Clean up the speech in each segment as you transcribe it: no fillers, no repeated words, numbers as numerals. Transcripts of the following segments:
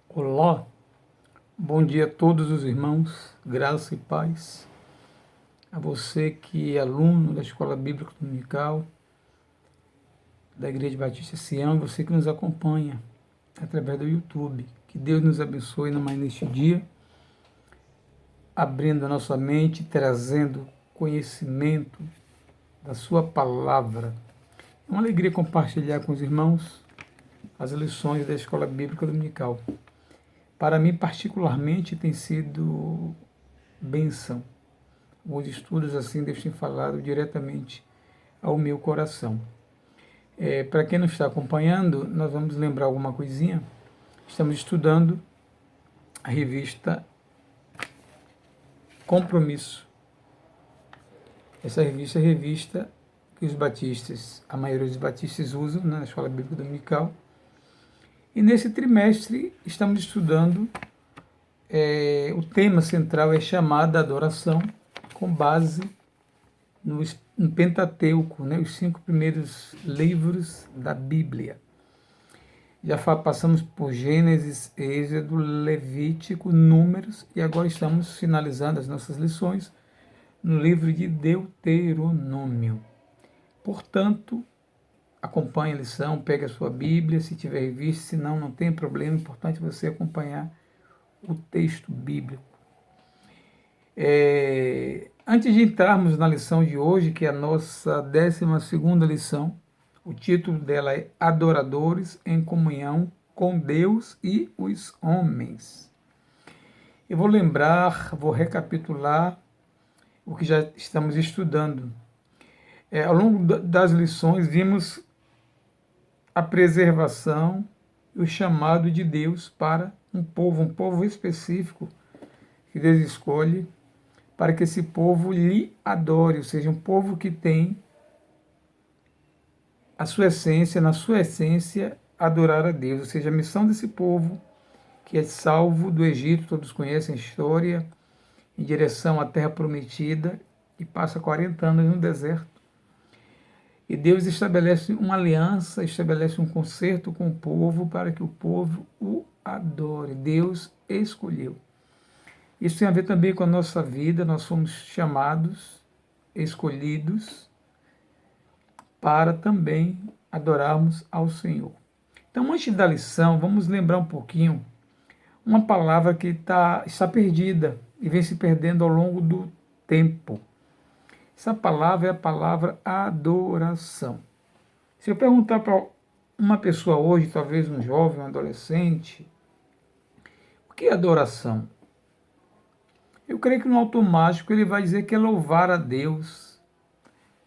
Olá, bom dia a todos os irmãos, graça e paz. A você que é aluno da Escola Bíblica Dominical da Igreja Batista Sião e você que nos acompanha através do YouTube. Que Deus nos abençoe mais neste dia, abrindo a nossa mente, trazendo conhecimento da sua palavra. É uma alegria compartilhar com os irmãos as lições da Escola Bíblica Dominical. Para mim, particularmente, tem sido bênção. Os estudos assim Deus tem falado diretamente ao meu coração. Para quem não está acompanhando, nós vamos lembrar alguma coisinha. Estamos estudando a revista Compromisso. Essa revista é a revista que os batistas, a maioria dos batistas usam na Escola Bíblica Dominical. E nesse trimestre estamos estudando, o tema central é chamada adoração, com base no Pentateuco, os 5 primeiros livros da Bíblia. Já passamos por Gênesis, Êxodo, Levítico, Números e agora estamos finalizando as nossas lições no livro de Deuteronômio. Portanto, acompanhe a lição, pegue a sua Bíblia, se tiver revista, se não tem problema, é importante você acompanhar o texto bíblico. Antes de entrarmos na lição de hoje, que é a nossa 12ª lição, o título dela é Adoradores em Comunhão com Deus e os Homens. Eu vou recapitular o que já estamos estudando. Ao longo das lições, vimos a preservação e o chamado de Deus para um povo específico que Deus escolhe para que esse povo lhe adore, ou seja, um povo que tem a sua essência, na sua essência, adorar a Deus. Ou seja, a missão desse povo, que é salvo do Egito, todos conhecem a história, em direção à terra prometida, e passa 40 anos no deserto. E Deus estabelece uma aliança, estabelece um concerto com o povo para que o povo o adore. Deus escolheu. Isso tem a ver também com a nossa vida, nós fomos chamados, escolhidos, para também adorarmos ao Senhor. Então, antes da lição, vamos lembrar um pouquinho uma palavra que está perdida e vem se perdendo ao longo do tempo. Essa palavra é a palavra adoração. Se eu perguntar para uma pessoa hoje, talvez um jovem, um adolescente, o que é adoração? Eu creio que no automático ele vai dizer que é louvar a Deus.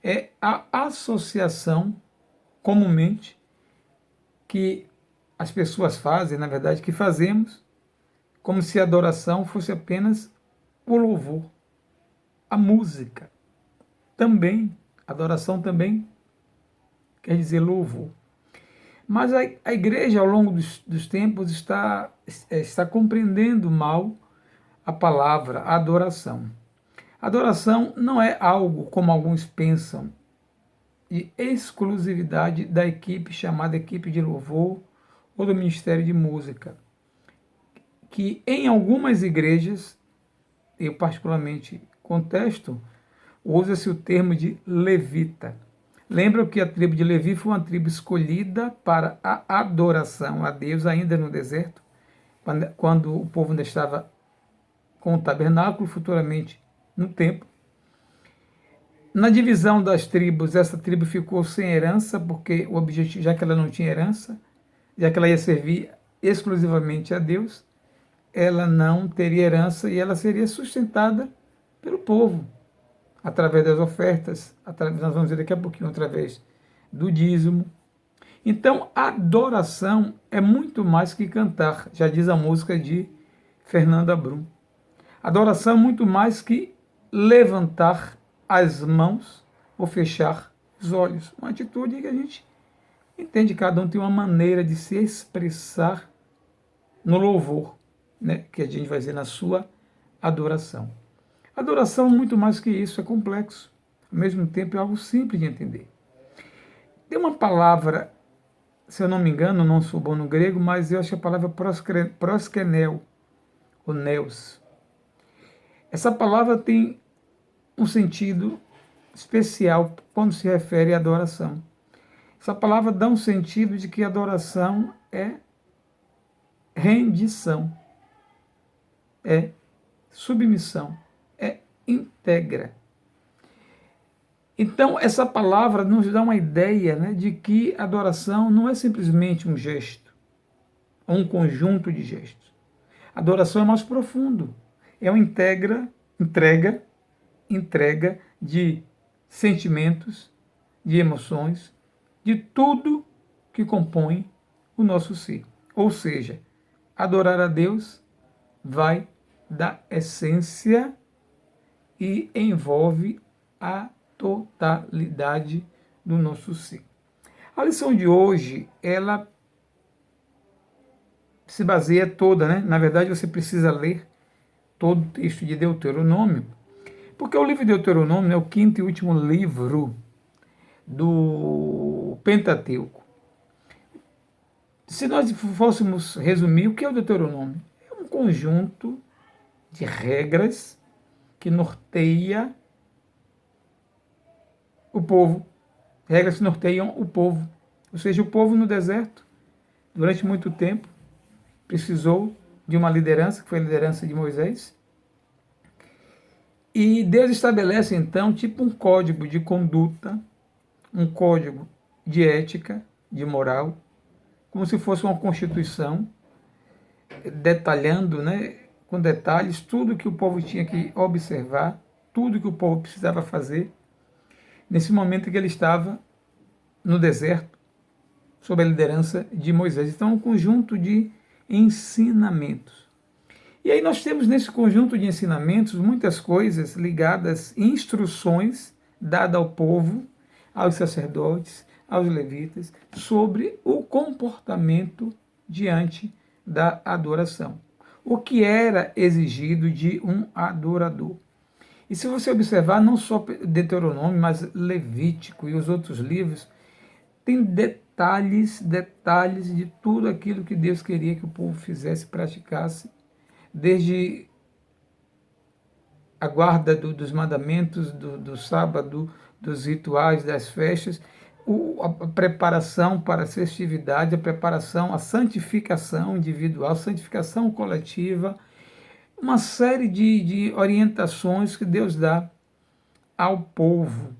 É a associação, comumente, que as pessoas fazem, na verdade, que fazemos, como se a adoração fosse apenas o louvor, a música. Também, adoração também quer dizer louvor. Mas a igreja, ao longo dos tempos, está compreendendo mal a palavra adoração. Adoração não é algo, como alguns pensam, de exclusividade da equipe chamada equipe de louvor ou do ministério de música, que em algumas igrejas, eu particularmente contesto, usa-se o termo de levita. Lembram que a tribo de Levi foi uma tribo escolhida para a adoração a Deus ainda no deserto, quando o povo ainda estava com o tabernáculo, futuramente no templo. Na divisão das tribos, essa tribo ficou sem herança, porque o objetivo, já que ela não tinha herança, já que ela ia servir exclusivamente a Deus, ela não teria herança e ela seria sustentada pelo povo, através das ofertas, nós vamos ver daqui a pouquinho, através do dízimo. Então, a adoração é muito mais que cantar, já diz a música de Fernanda Brum. Adoração é muito mais que levantar as mãos ou fechar os olhos. Uma atitude que a gente entende, cada um tem uma maneira de se expressar no louvor, que a gente vai dizer na sua adoração. Adoração é muito mais que isso, é complexo. Ao mesmo tempo é algo simples de entender. Tem uma palavra se eu não me engano, não sou bom no grego, mas eu acho que a palavra proskenel, ou neos. Essa palavra tem um sentido especial quando se refere à adoração. Essa palavra dá um sentido de que adoração é rendição, é submissão, é íntegra. Então, essa palavra nos dá uma ideia, né, de que adoração não é simplesmente um gesto, ou um conjunto de gestos. Adoração é mais profundo. É uma entrega de sentimentos, de emoções, de tudo que compõe o nosso ser. Ou seja, adorar a Deus vai da essência e envolve a totalidade do nosso ser. A lição de hoje, ela se baseia toda, né? Na verdade, você precisa ler todo o texto de Deuteronômio, porque o livro de Deuteronômio é o quinto e último livro do Pentateuco. Se nós fôssemos resumir, o que é o Deuteronômio? É um conjunto de regras que norteia o povo, regras que norteiam o povo. Ou seja, o povo no deserto, durante muito tempo, precisou de uma liderança, que foi a liderança de Moisés. E Deus estabelece, então, tipo um código de conduta, um código de ética, de moral, como se fosse uma constituição, detalhando, né, com detalhes, tudo que o povo tinha que observar, tudo que o povo precisava fazer, nesse momento em que ele estava no deserto, sob a liderança de Moisés. Então, um conjunto de ensinamentos. E aí nós temos nesse conjunto de ensinamentos muitas coisas ligadas, instruções dadas ao povo, aos sacerdotes, aos levitas, sobre o comportamento diante da adoração. O que era exigido de um adorador. E se você observar, não só Deuteronômio, mas Levítico e os outros livros, tem detalhes de tudo aquilo que Deus queria que o povo fizesse, praticasse, desde a guarda dos mandamentos, do sábado, dos rituais, das festas, a preparação para as festividades, a preparação, a santificação individual, santificação coletiva, uma série de orientações que Deus dá ao povo.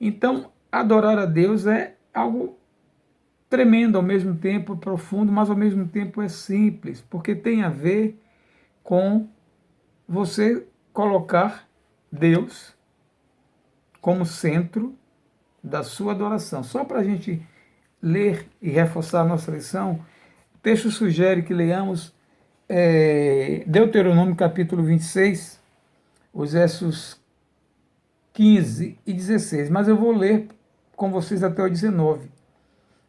Então, adorar a Deus é algo tremendo, ao mesmo tempo profundo, mas ao mesmo tempo é simples, porque tem a ver com você colocar Deus como centro da sua adoração. Só para a gente ler e reforçar a nossa lição, o texto sugere que leiamos Deuteronômio capítulo 26, os versos 15 e 16, mas eu vou ler com vocês até o 19.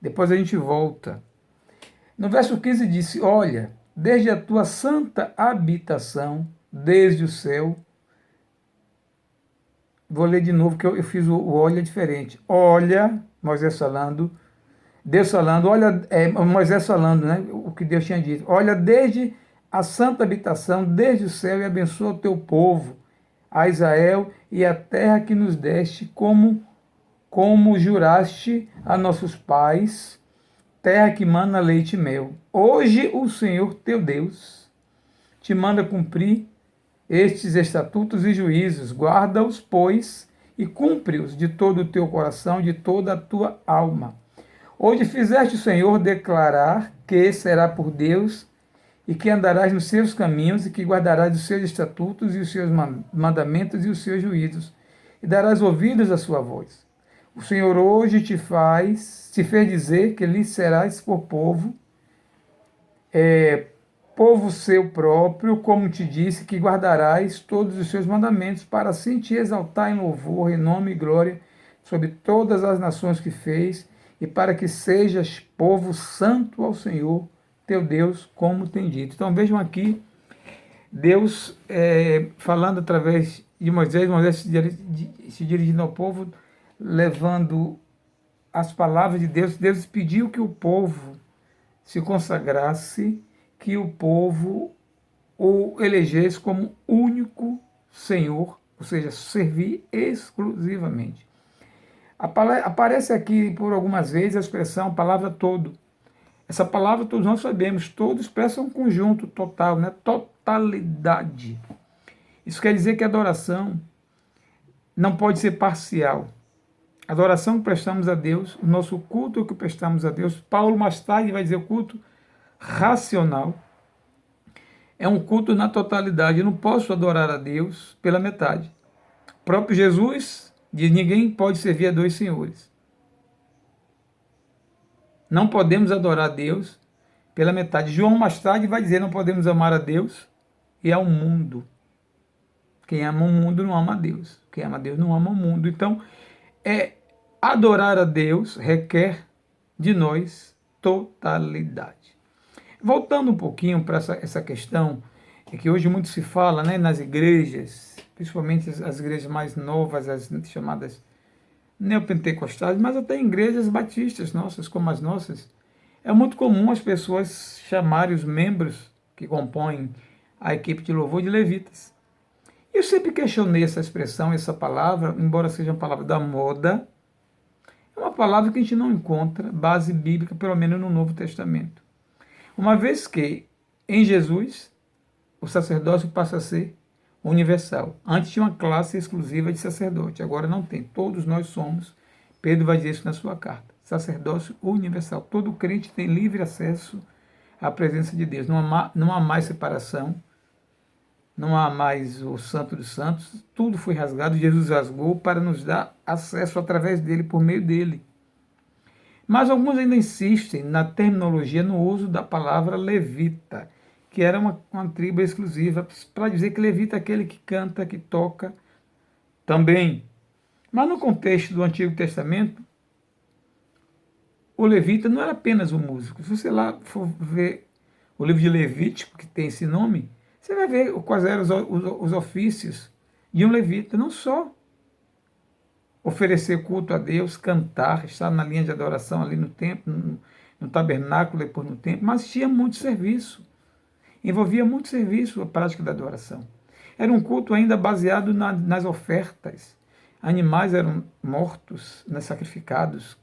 Depois a gente volta. No verso 15 disse: olha, desde a tua santa habitação, desde o céu. Vou ler de novo, que eu fiz o olha diferente. Olha, Moisés falando, Deus falando, olha, Moisés falando, né, o que Deus tinha dito. Olha, desde a santa habitação, desde o céu, e abençoa o teu povo, a Israel, e a terra que nos deste, como juraste a nossos pais, terra que mana leite e mel. Hoje o Senhor teu Deus te manda cumprir estes estatutos e juízos, guarda-os, pois, e cumpre-os de todo o teu coração, de toda a tua alma. Hoje fizeste o Senhor declarar que será por Deus, e que andarás nos seus caminhos, e que guardarás os seus estatutos e os seus mandamentos e os seus juízos, e darás ouvidos à sua voz. O Senhor hoje te fez dizer que lhe serás por povo, povo seu próprio, como te disse, que guardarás todos os seus mandamentos, para assim te exaltar em louvor, em nome e glória, sobre todas as nações que fez, e para que sejas povo santo ao Senhor, teu Deus, como tem dito. Então vejam aqui, Deus falando através de Moisés se dirigindo ao povo, levando as palavras de Deus, Deus pediu que o povo se consagrasse, que o povo o elegesse como único Senhor, ou seja, servir exclusivamente. Aparece aqui por algumas vezes a expressão palavra todo. Essa palavra todos nós sabemos, todo expressa um conjunto total, né? Totalidade. Isso quer dizer que a adoração não pode ser parcial. A adoração que prestamos a Deus, o nosso culto que prestamos a Deus, Paulo mais tarde vai dizer o culto racional, é um culto na totalidade. Eu não posso adorar a Deus pela metade. O próprio Jesus diz: ninguém pode servir a dois senhores. Não podemos adorar a Deus pela metade. João mais tarde vai dizer: não podemos amar a Deus e ao mundo. Quem ama o mundo não ama a Deus. Quem ama a Deus não ama o mundo. Então, adorar a Deus requer de nós totalidade. Voltando um pouquinho para essa questão, que hoje muito se fala, né, nas igrejas, principalmente as igrejas mais novas, as chamadas neopentecostais, mas até em igrejas batistas nossas, como as nossas, é muito comum as pessoas chamarem os membros que compõem a equipe de louvor de levitas. Eu sempre questionei essa expressão, essa palavra, embora seja uma palavra da moda, é uma palavra que a gente não encontra base bíblica, pelo menos no Novo Testamento. Uma vez que, em Jesus, o sacerdócio passa a ser universal. Antes tinha uma classe exclusiva de sacerdote, agora não tem. Todos nós somos, Pedro vai dizer isso na sua carta, sacerdócio universal. Todo crente tem livre acesso à presença de Deus. Não há mais separação, não há mais o Santo dos Santos, tudo foi rasgado, Jesus rasgou para nos dar acesso através dele, por meio dele. Mas alguns ainda insistem na terminologia, no uso da palavra levita, que era uma tribo exclusiva, para dizer que levita é aquele que canta, que toca também. Mas no contexto do Antigo Testamento, o levita não era apenas um músico. Se você lá for ver o livro de Levítico, que tem esse nome, você vai ver quais eram os ofícios de um levita, não só oferecer culto a Deus, cantar, estar na linha de adoração ali no templo, no tabernáculo, depois no templo, mas tinha muito serviço. Envolvia muito serviço a prática da adoração. Era um culto ainda baseado nas ofertas. Animais eram mortos, sacrificados,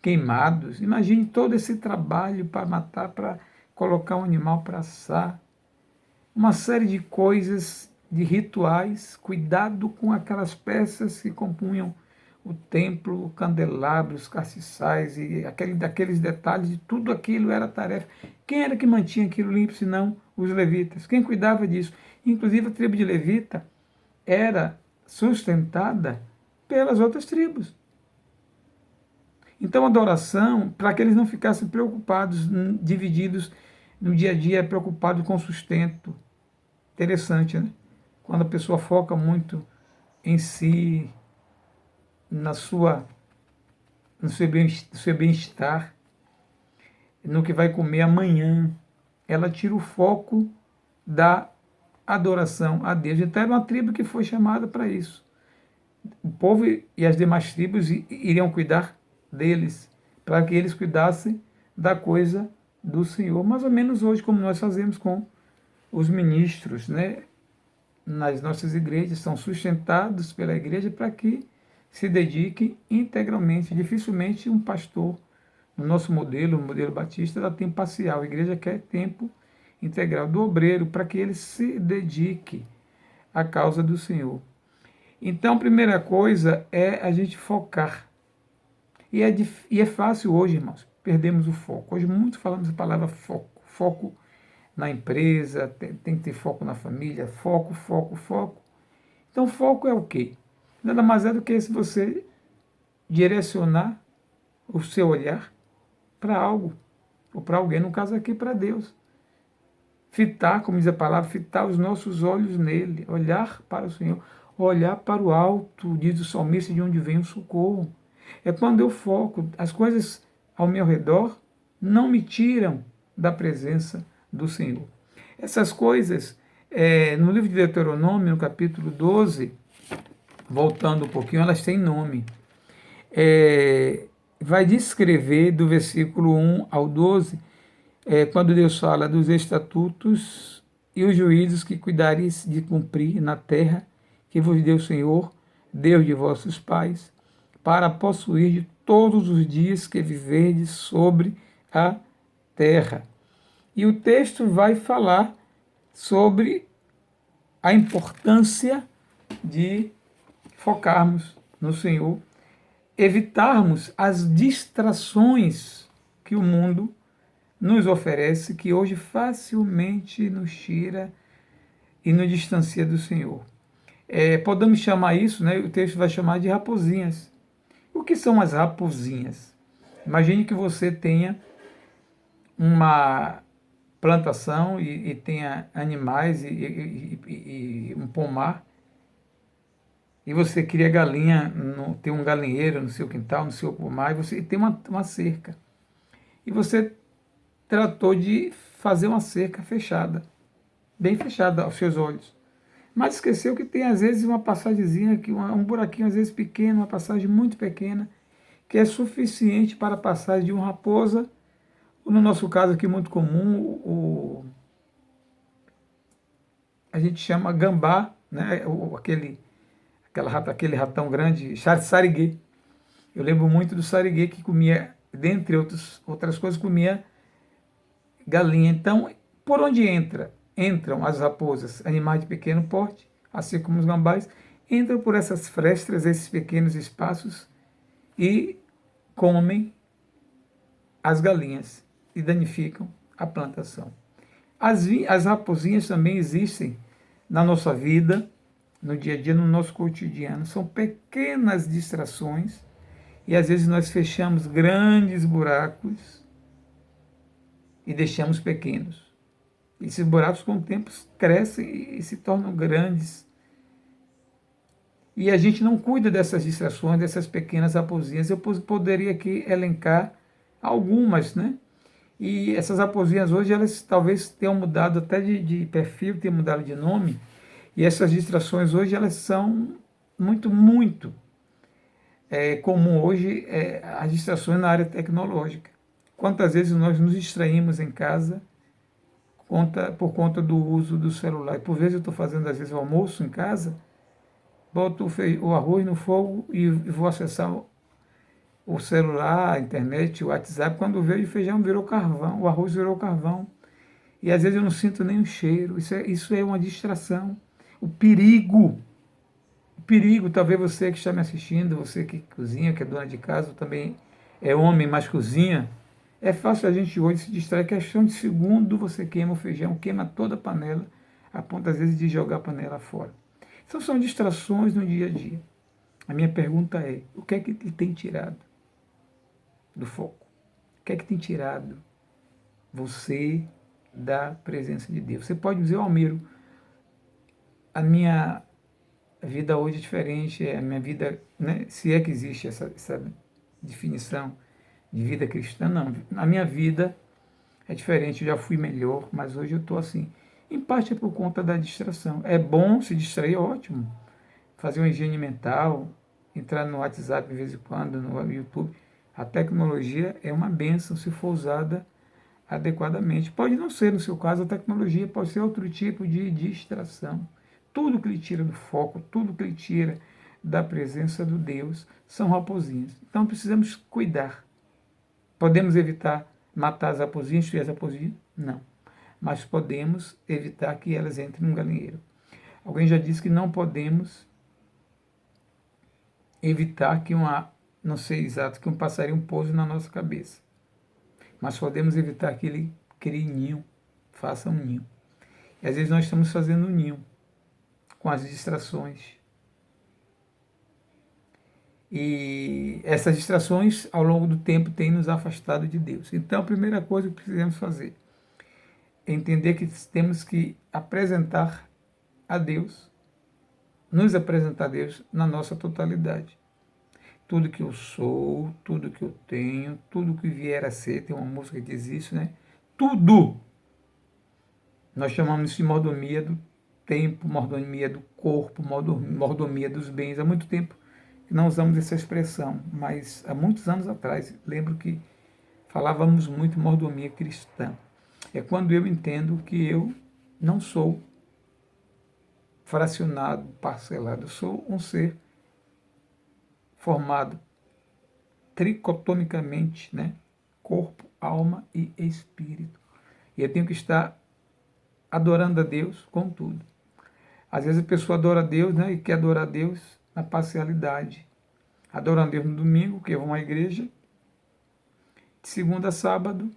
queimados. Imagine todo esse trabalho para matar, para colocar um animal para assar. Uma série de coisas, de rituais, cuidado com aquelas peças que compunham o templo, o candelabro, os castiçais e daqueles detalhes, de tudo aquilo era tarefa. Quem era que mantinha aquilo limpo, senão os levitas? Quem cuidava disso? Inclusive a tribo de levita era sustentada pelas outras tribos. Então a adoração, para que eles não ficassem preocupados, divididos no dia a dia, preocupados com o sustento. Interessante, né? Quando a pessoa foca muito em si, no seu bem-estar, no que vai comer amanhã, ela tira o foco da adoração a Deus. Então era uma tribo que foi chamada para isso. O povo e as demais tribos iriam cuidar deles, para que eles cuidassem da coisa do Senhor, mais ou menos hoje, como nós fazemos com os ministros, né? Nas nossas igrejas, são sustentados pela igreja para que se dediquem integralmente. Dificilmente um pastor, no nosso modelo, o modelo batista, dá tempo parcial. A igreja quer tempo integral do obreiro para que ele se dedique à causa do Senhor. Então, a primeira coisa é a gente focar. E é fácil hoje, irmãos, perdemos o foco. Hoje muito falamos a palavra foco. Foco na empresa, tem que ter foco na família, foco, foco, foco. Então, foco é o quê? Nada mais é do que se você direcionar o seu olhar para algo, ou para alguém, no caso aqui, para Deus. Fitar, como diz a palavra, fitar os nossos olhos nele, olhar para o Senhor, olhar para o alto, diz o salmista, de onde vem o socorro. É quando eu foco, as coisas ao meu redor não me tiram da presença do Senhor. Essas coisas, no livro de Deuteronômio, no capítulo 12, voltando um pouquinho, elas têm nome. vai descrever do versículo 1 ao 12, quando Deus fala dos estatutos e os juízos que cuidareis de cumprir na terra que vos deu o Senhor, Deus de vossos pais, para possuir de todos os dias que viverdes sobre a terra. E o texto vai falar sobre a importância de focarmos no Senhor, evitarmos as distrações que o mundo nos oferece, que hoje facilmente nos tira e nos distancia do Senhor. Podemos chamar isso, né, o texto vai chamar de raposinhas. O que são as raposinhas? Imagine que você tenha uma plantação e tenha animais e um pomar, e você cria galinha, tem um galinheiro no seu quintal, no seu pomar, e você tem uma cerca. E você tratou de fazer uma cerca fechada, bem fechada aos seus olhos. Mas esqueceu que tem às vezes uma passagemzinha, um buraquinho às vezes pequeno, uma passagem muito pequena, que é suficiente para a passagem de uma raposa, ou no nosso caso aqui muito comum, a gente chama gambá, né? Aquele ratão grande, sariguê. Eu lembro muito do sariguê que comia, dentre outras coisas, comia galinha. Então, por onde entram as raposas, animais de pequeno porte, assim como os gambás, entram por essas frestas, esses pequenos espaços, e comem as galinhas e danificam a plantação. As raposinhas também existem na nossa vida, no dia a dia, no nosso cotidiano. São pequenas distrações e às vezes nós fechamos grandes buracos e deixamos pequenos. Esses buracos com o tempo crescem e se tornam grandes. E a gente não cuida dessas distrações, dessas pequenas raposinhas. Eu poderia aqui elencar algumas, né? E essas raposinhas hoje, elas talvez tenham mudado até de perfil, tenham mudado de nome. E essas distrações hoje, elas são muito comum hoje, as distrações na área tecnológica. Quantas vezes nós nos distraímos em casa por conta do uso do celular? E por vezes eu estou fazendo, às vezes, o almoço em casa, boto o arroz no fogo e vou acessar o celular, a internet, o WhatsApp. Quando vejo, o feijão virou carvão, o arroz virou carvão. E às vezes eu não sinto nem o cheiro. Isso é uma distração. O perigo, talvez você que está me assistindo, você que cozinha, que é dona de casa, também é homem, mas cozinha. É fácil a gente hoje se distrair. Questão de segundo, você queima o feijão, queima toda a panela, a ponto às vezes de jogar a panela fora. Então são distrações no dia a dia. A minha pergunta é, o que é que tem tirado do foco? O que é que tem tirado você da presença de Deus? Você pode dizer, Almiro, a minha vida hoje é diferente, a minha vida, né, se é que existe essa definição de vida cristã, não. A minha vida é diferente, eu já fui melhor, mas hoje eu estou assim. Em parte é por conta da distração. É bom se distrair, ótimo. Fazer uma higiene mental, entrar no WhatsApp de vez em quando, no YouTube. A tecnologia é uma bênção se for usada adequadamente. Pode não ser, no seu caso, a tecnologia pode ser outro tipo de distração. Tudo que lhe tira do foco, tudo que lhe tira da presença do Deus, são raposinhas. Então precisamos cuidar. Podemos evitar matar as raposinhas, destruir as raposinhas? Não. Mas podemos evitar que elas entrem no galinheiro. Alguém já disse que não podemos evitar que não sei exato, que um passarinho pouse na nossa cabeça. Mas podemos evitar que ele crie ninho, faça um ninho. E às vezes nós estamos fazendo um ninho com as distrações. E essas distrações, ao longo do tempo, têm nos afastado de Deus. Então, a primeira coisa que precisamos fazer é entender que temos que apresentar a Deus, nos apresentar a Deus na nossa totalidade. Tudo que eu sou, tudo que eu tenho, tudo que vier a ser, tem uma música que diz isso, né? Tudo! Nós chamamos isso de mordomia do tempo, mordomia do corpo, mordomia dos bens. Há muito tempo não usamos essa expressão, mas há muitos anos atrás, lembro que falávamos muito mordomia cristã. É quando eu entendo que eu não sou fracionado, parcelado, eu sou um ser formado tricotomicamente, né? Corpo, alma e espírito. E eu tenho que estar adorando a Deus com tudo. Às vezes a pessoa adora a Deus, né? E quer adorar a Deus na parcialidade. Adora a Deus no domingo, que vão à igreja. De segunda a sábado,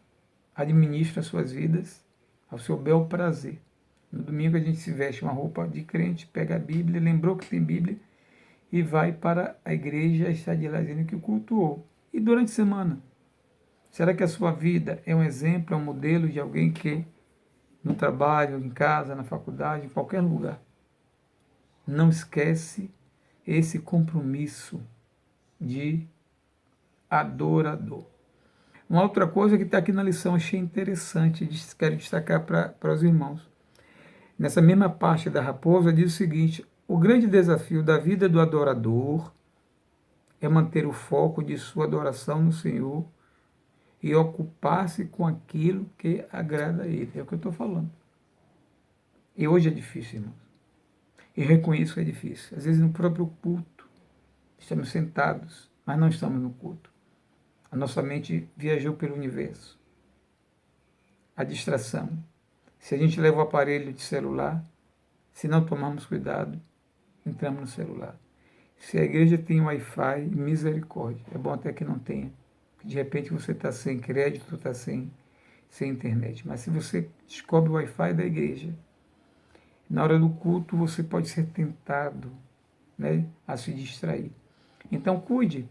administra suas vidas ao seu bel prazer. No domingo a gente se veste uma roupa de crente, pega a Bíblia, lembrou que tem Bíblia e vai para a igreja estar de lá dizendo que cultuou. E durante a semana, será que a sua vida é um exemplo, é um modelo de alguém que no trabalho, em casa, na faculdade, em qualquer lugar, não esquece esse compromisso de adorador? Uma outra coisa que está aqui na lição, achei interessante, quero destacar para os irmãos. Nessa mesma parte da raposa, diz o seguinte: o grande desafio da vida do adorador é manter o foco de sua adoração no Senhor e ocupar-se com aquilo que agrada a Ele. É o que eu estou falando. E hoje é difícil, irmãos. E reconheço que é difícil. Às vezes no próprio culto, estamos sentados, mas não estamos no culto. A nossa mente viajou pelo universo. A distração. Se a gente leva o aparelho de celular, se não tomarmos cuidado, entramos no celular. Se a igreja tem Wi-Fi, misericórdia. É bom até que não tenha. De repente você está sem crédito, está sem internet. Mas se você descobre o Wi-Fi da igreja, na hora do culto você pode ser tentado, né, a se distrair. Então cuide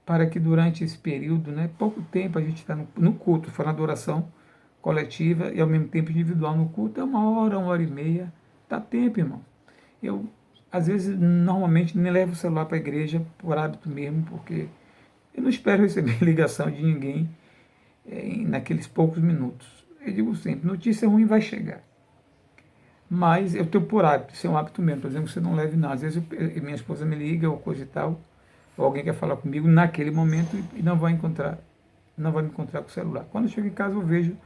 para que durante esse período, né, pouco tempo a gente está no culto, foi na adoração coletiva e ao mesmo tempo individual no culto, é 1 hora e meia, dá tempo, irmão. Eu, às vezes, normalmente nem levo o celular para a igreja por hábito mesmo, porque eu não espero receber ligação de ninguém naqueles poucos minutos. Eu digo sempre, notícia ruim vai chegar. Mas eu tenho por hábito, isso é um hábito mesmo, por exemplo, você não leve nada. Às vezes minha esposa me liga ou coisa e tal, ou alguém quer falar comigo naquele momento e não vai me encontrar com o celular. Quando eu chego em casa eu vejo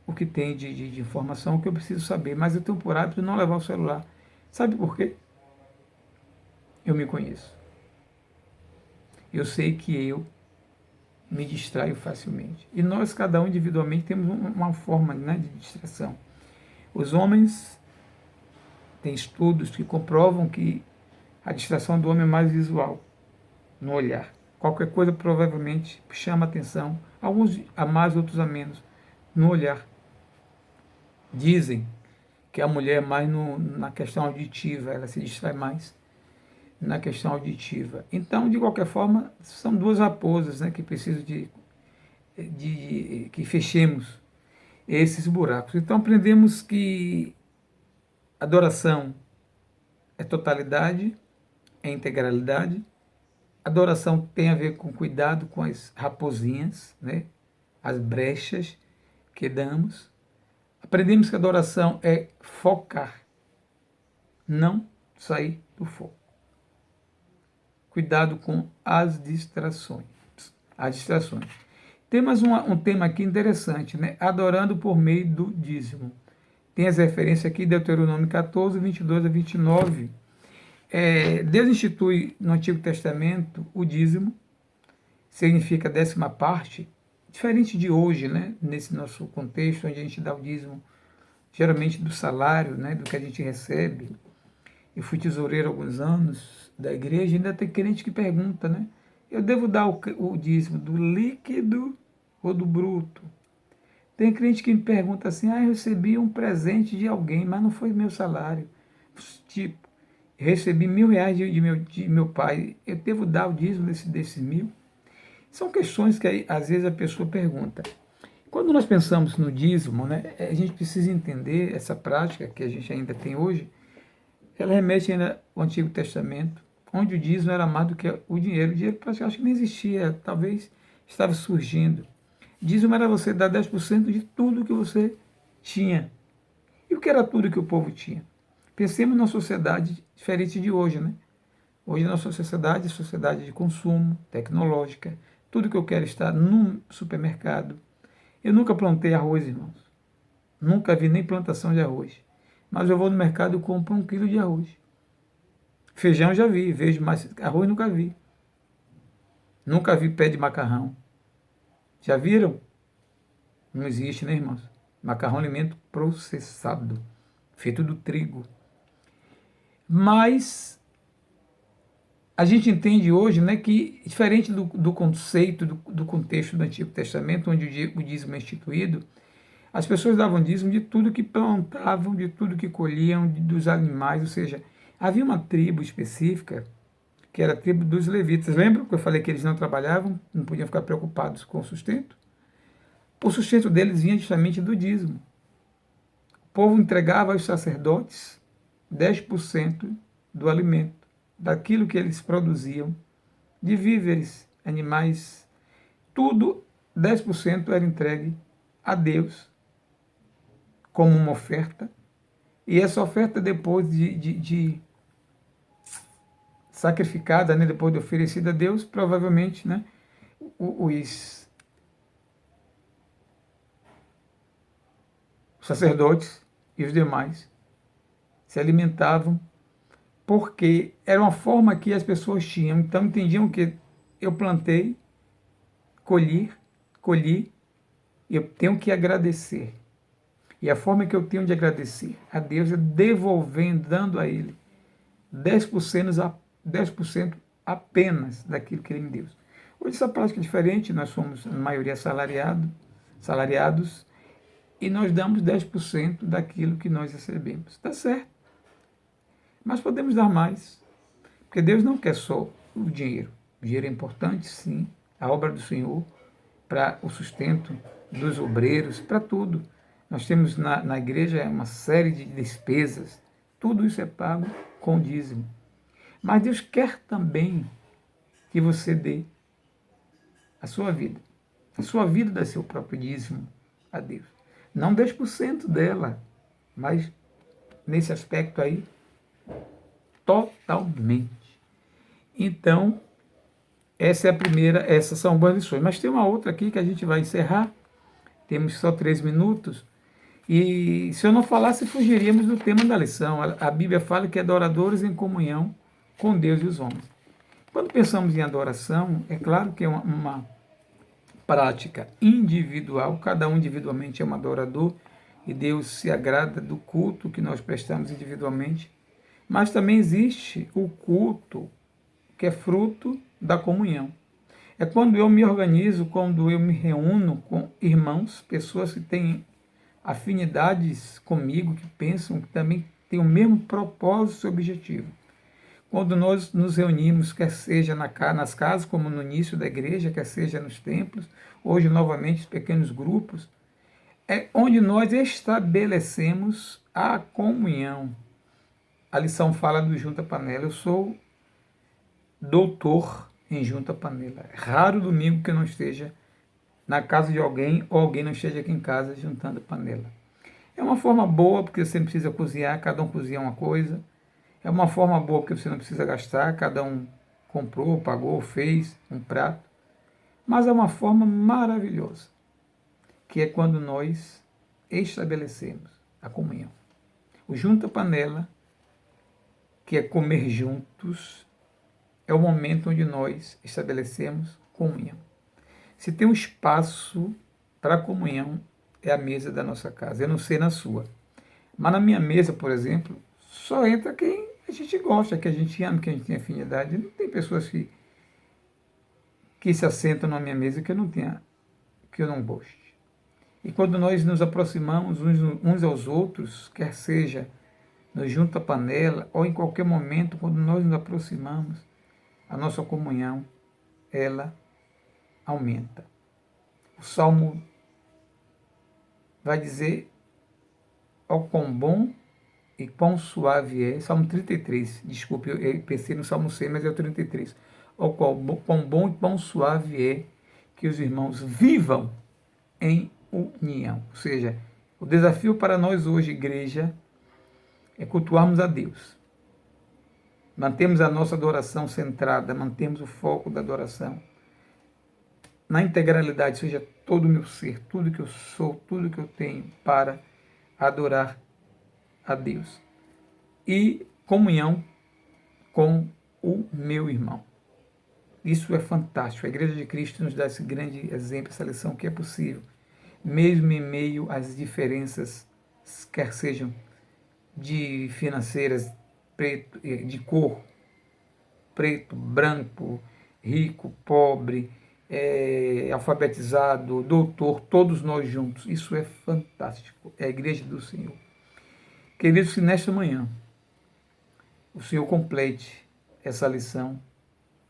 o que tem de informação que eu preciso saber, mas eu tenho por hábito não levar o celular. Sabe por quê? Eu me conheço. Eu sei que eu me distraio facilmente. E nós, cada um individualmente, temos uma forma, né, de distração. Os homens têm estudos que comprovam que a distração do homem é mais visual, no olhar. Qualquer coisa provavelmente chama atenção, alguns a mais, outros a menos, no olhar. Dizem que a mulher é mais na questão auditiva, ela se distrai mais na questão auditiva. Então, de qualquer forma, são duas raposas, né, que precisam de que fechemos esses buracos. Então, aprendemos que adoração é totalidade, é integralidade. Adoração tem a ver com cuidado com as raposinhas, né, as brechas que damos. Aprendemos que adoração é focar, não sair do foco. Cuidado com as distrações. Temos um tema aqui interessante, né? Adorando por meio do dízimo. Tem as referências aqui, Deuteronômio 14, 22 a 29. Deus institui no Antigo Testamento o dízimo, significa 10ª parte, diferente de hoje, né? Nesse nosso contexto, onde a gente dá o dízimo, geralmente do salário, né? Do que a gente recebe. Eu fui tesoureiro há alguns anos da igreja, ainda tem crente que pergunta, né? Eu devo dar o dízimo do líquido ou do bruto? Tem crente que me pergunta assim, eu recebi um presente de alguém, mas não foi meu salário. Tipo, recebi R$ 1.000 de meu pai, eu devo dar o dízimo desses 1.000? São questões que aí, às vezes a pessoa pergunta. Quando nós pensamos no dízimo, né, a gente precisa entender essa prática que a gente ainda tem hoje. Ela remete ainda ao Antigo Testamento, onde o dízimo era mais do que o dinheiro. O dinheiro praticamente acho que não existia, talvez estava surgindo. Dízimo era você dar 10% de tudo que você tinha. E o que era tudo que o povo tinha? Pensemos numa sociedade diferente de hoje, né? Hoje a nossa sociedade é sociedade de consumo, tecnológica, tudo que eu quero está no supermercado. Eu nunca plantei arroz, irmãos. Nunca vi nem plantação de arroz. Mas eu vou no mercado e compro 1 quilo de arroz. Feijão já vi, vejo, mas arroz nunca vi. Nunca vi pé de macarrão. Já viram? Não existe, né, irmãos? Macarrão é alimento processado, feito do trigo. Mas a gente entende hoje, né, que diferente do conceito, do contexto do Antigo Testamento, onde o dízimo é instituído, as pessoas davam dízimo de tudo que plantavam, de tudo que colhiam, dos animais, ou seja, havia uma tribo específica, que era a tribo dos levitas. Lembram que eu falei que eles não trabalhavam, não podiam ficar preocupados com o sustento? O sustento deles vinha justamente do dízimo. O povo entregava aos sacerdotes 10% do alimento, daquilo que eles produziam, de víveres, animais, tudo, 10% era entregue a Deus como uma oferta, e essa oferta depois de sacrificada, né, depois de oferecida a Deus, provavelmente, né, os sacerdotes e os demais se alimentavam, porque era uma forma que as pessoas tinham, então entendiam que eu plantei, colhi, e eu tenho que agradecer. E a forma que eu tenho de agradecer a Deus é devolvendo, dando a Ele 10% apenas daquilo que Ele me deu. Hoje essa prática é diferente, nós somos, na maioria, salariados, e nós damos 10% daquilo que nós recebemos. Está certo. Mas podemos dar mais, porque Deus não quer só o dinheiro. O dinheiro é importante, sim, a obra do Senhor, para o sustento dos obreiros, para tudo. Nós temos na igreja uma série de despesas, tudo isso é pago com dízimo. Mas Deus quer também que você dê a sua vida. A sua vida dá seu próprio dízimo a Deus. Não 10% dela, mas nesse aspecto aí, totalmente. Então, essa é a primeira, essas são boas lições. Mas tem uma outra aqui que a gente vai encerrar. Temos só 3 minutos. E se eu não falasse, fugiríamos do tema da lição. A Bíblia fala que adoradores em comunhão com Deus e os homens. Quando pensamos em adoração, é claro que é uma prática individual, cada um individualmente é um adorador, e Deus se agrada do culto que nós prestamos individualmente, mas também existe o culto que é fruto da comunhão. É quando eu me organizo, quando eu me reúno com irmãos, pessoas que têm afinidades comigo, que pensam, que também têm o mesmo propósito e objetivo. Quando nós nos reunimos, quer seja nas casas, como no início da igreja, quer seja nos templos, hoje novamente os pequenos grupos, é onde nós estabelecemos a comunhão. A lição fala do junta panela. Eu sou doutor em junta panela. É raro domingo que eu não esteja na casa de alguém ou alguém não esteja aqui em casa juntando panela. É uma forma boa porque você não precisa cozinhar, cada um cozinha uma coisa. É uma forma boa porque você não precisa gastar, cada um comprou, pagou, fez um prato. Mas é uma forma maravilhosa, que é quando nós estabelecemos a comunhão. O junta-panela, que é comer juntos, é o momento onde nós estabelecemos comunhão. Se tem um espaço para comunhão, é a mesa da nossa casa. Eu não sei na sua. Mas na minha mesa, por exemplo, só entra quem a gente gosta, que a gente ama, que a gente tem afinidade. Não tem pessoas que se assentam na minha mesa que eu não goste. E quando nós nos aproximamos uns aos outros, quer seja no junta-panela ou em qualquer momento, quando nós nos aproximamos, a nossa comunhão, ela aumenta. O Salmo vai dizer: ó quão bom e quão suave é, Salmo 33, desculpe, eu pensei no Salmo 100, mas é o 33. Ó quão bom e quão suave é que os irmãos vivam em união. Ou seja, o desafio para nós hoje, igreja, é cultuarmos a Deus. mantemos a nossa adoração centrada, mantemos o foco da adoração na integralidade, seja todo o meu ser, tudo que eu sou, tudo que eu tenho para adorar a Deus. E comunhão com o meu irmão. Isso é fantástico. A Igreja de Cristo nos dá esse grande exemplo, essa lição que é possível, mesmo em meio às diferenças, quer sejam de financeiras, preto, de cor, preto, branco, rico, pobre, alfabetizado, doutor, todos nós juntos. Isso é fantástico. É a Igreja do Senhor. Queridos, que nesta manhã o Senhor complete essa lição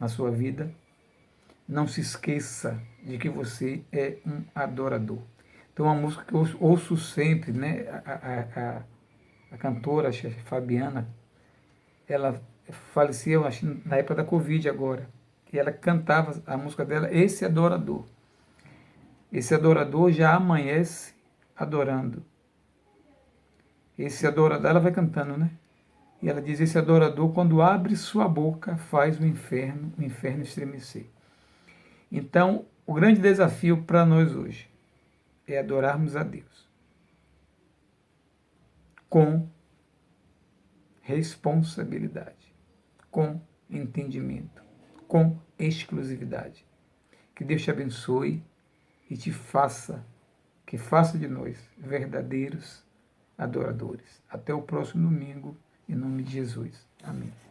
na sua vida. Não se esqueça de que você é um adorador. Então, uma música que eu ouço sempre, né? A cantora Fabiana, ela faleceu, acho, na época da Covid agora. E ela cantava a música dela, Esse Adorador. Esse adorador já amanhece adorando. Esse adorador, ela vai cantando, né? E ela diz, esse adorador, quando abre sua boca, faz o inferno estremecer. Então, o grande desafio para nós hoje é adorarmos a Deus com responsabilidade, com entendimento, com exclusividade. Que Deus te abençoe e que faça de nós verdadeiros adoradores. Até o próximo domingo, em nome de Jesus. Amém.